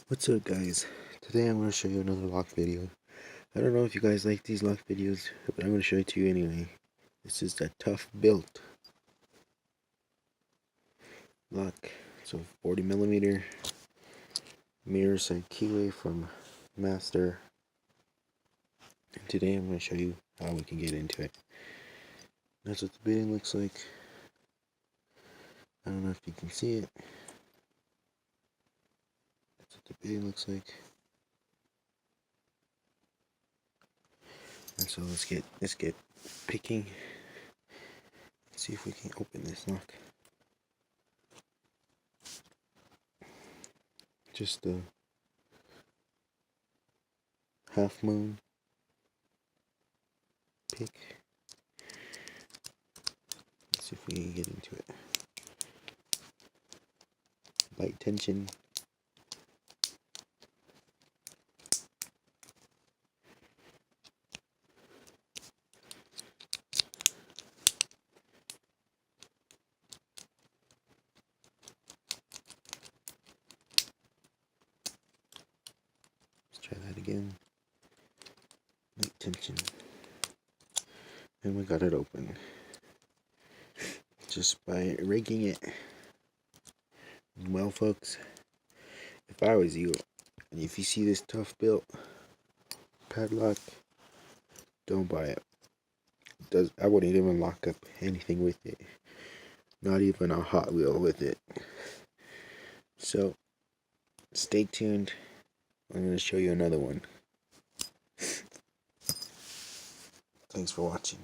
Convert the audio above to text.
What's up, guys? Today I'm going to show you another lock video. I don't know if you guys like these lock videos, but I'm going to show it to you anyway. This is the Tuff built lock. So 40mm mirror side keyway from Master. And today I'm going to show you how we can get into it. That's what the bidding looks like. I don't know if you can see it. That's what the bidding looks like. And so let's get picking. Let's see if we can open this lock. Just the half moon pick. Let's see if we can get into it. Light tension. Let's try that again. Light tension. And we got it open. Just by rigging it. Well, folks, if I was you, and if you see this Tuff built padlock, don't buy it. I wouldn't even lock up anything with it. Not even a Hot Wheel with it. So, stay tuned. I'm going to show you another one. Thanks for watching.